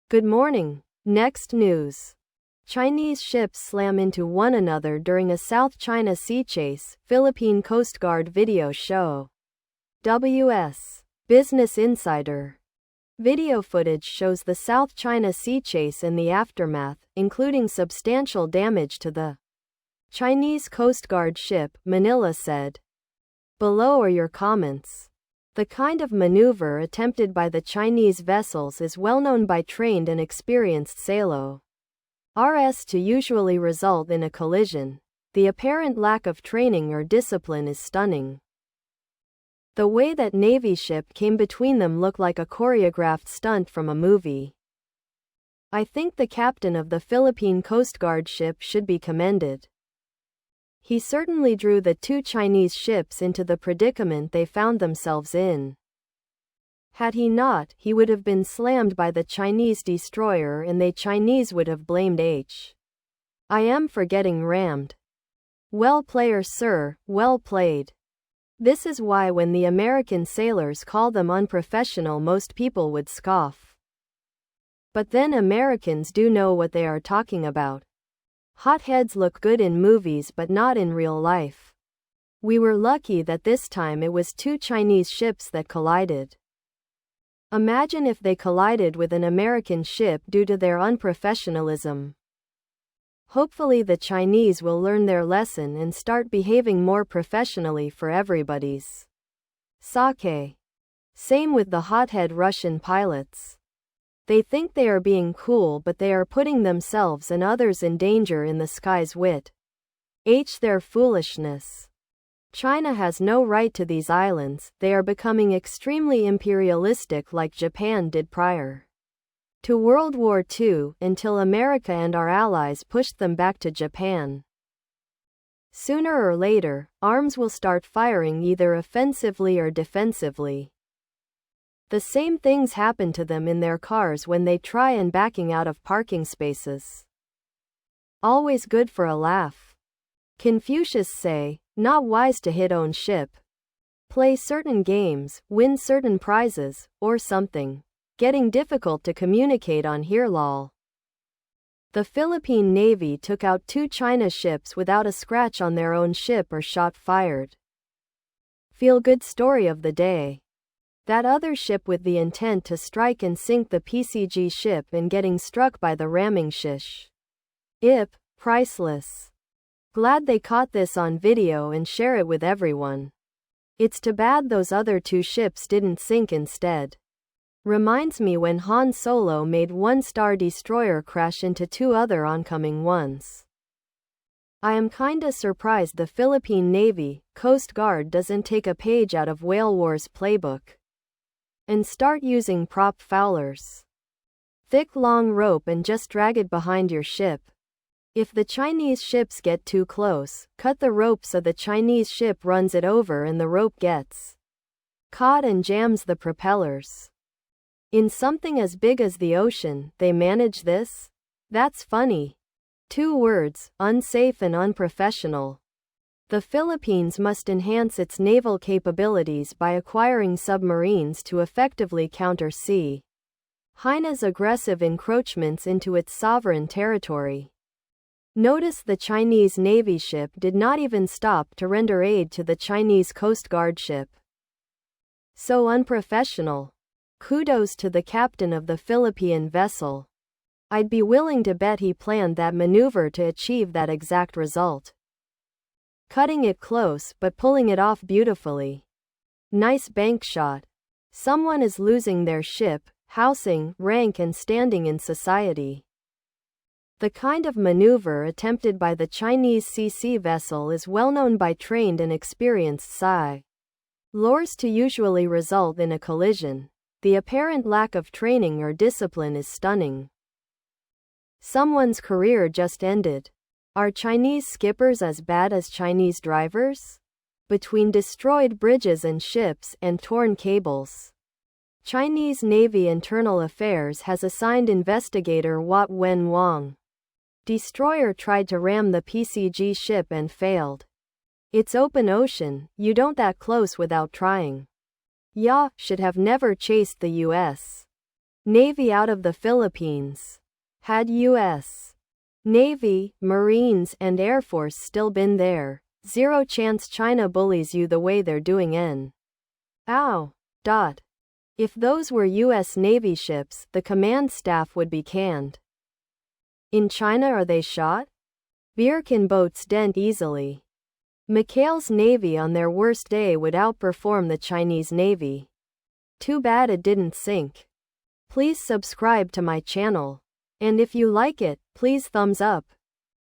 Good morning. Next news. Chinese ships slam into one another during a South China Sea chase, Philippine Coast Guard video show. WS. Business Insider. Video footage shows the South China Sea chase and the aftermath, including substantial damage to the Chinese Coast Guard ship, Manila said. Below are your comments. The kind of maneuver attempted by the Chinese vessels is well known by trained and experienced sailors to usually result in a collision. The apparent lack of training or discipline is stunning. The way that Navy ship came between them looked like a choreographed stunt from a movie. I think the captain of the Philippine Coast Guard ship should be commended. He certainly drew the two Chinese ships into the predicament they found themselves in. Had he not, he would have been slammed by the Chinese destroyer and the Chinese would have blamed I am for getting rammed. Well player sir, well played. This is why when the American sailors call them unprofessional most people would scoff. But then Americans do know what they are talking about. Hotheads look good in movies but not in real life. We were lucky that this time it was two Chinese ships that collided. Imagine if they collided with an American ship due to their unprofessionalism. Hopefully the Chinese will learn their lesson and start behaving more professionally for everybody's sake. Same with the hothead Russian pilots. They think they are being cool but they are putting themselves and others in danger in the skies with their foolishness. China has no right to these islands, they are becoming extremely imperialistic like Japan did prior to World War II, until America and our allies pushed them back to Japan. Sooner or later, arms will start firing either offensively or defensively. The same things happen to them in their cars when they try and backing out of parking spaces. Always good for a laugh. Confucius say, not wise to hit own ship. Play certain games, win certain prizes, or something. Getting difficult to communicate on here lol. The Philippine Navy took out two China ships without a scratch on their own ship or shot fired. Feel good story of the day. That other ship with the intent to strike and sink the PCG ship and getting struck by the ramming shish. Priceless. Glad they caught this on video and share it with everyone. It's too bad those other two ships didn't sink instead. Reminds me when Han Solo made one Star Destroyer crash into two other oncoming ones. I am kinda surprised the Philippine Navy, Coast Guard doesn't take a page out of Whale War's playbook and start using prop fowlers. Thick long rope and just drag it behind your ship. If the Chinese ships get too close, cut the rope so the Chinese ship runs it over and the rope gets caught and jams the propellers. In something as big as the ocean, they manage this? That's funny. 2 words, unsafe and unprofessional. The Philippines must enhance its naval capabilities by acquiring submarines to effectively counter China's aggressive encroachments into its sovereign territory. Notice the Chinese Navy ship did not even stop to render aid to the Chinese Coast Guard ship. So unprofessional. Kudos to the captain of the Philippine vessel. I'd be willing to bet he planned that maneuver to achieve that exact result. Cutting it close but pulling it off beautifully. Nice bank shot. Someone is losing their ship, housing, rank and standing in society. The kind of maneuver attempted by the Chinese CC vessel is well known by trained and experienced sailors to usually result in a collision. The apparent lack of training or discipline is stunning. Someone's career just ended. Are Chinese skippers as bad as Chinese drivers? Between destroyed bridges and ships and torn cables, Chinese Navy Internal Affairs has assigned investigator Wat Wen Wang. Destroyer tried to ram the PCG ship and failed. It's open ocean, you don't that close without trying. Should have never chased the U.S. Navy out of the Philippines. Had U.S. Navy, Marines, and Air Force still been there, zero chance China bullies you the way they're doing in. Ow. Dot. If those were U.S. Navy ships, the command staff would be canned. In China are they shot? Beer can boats dent easily. McHale's Navy on their worst day would outperform the Chinese Navy. Too bad it didn't sink. Please subscribe to my channel. And if you like it, please thumbs up.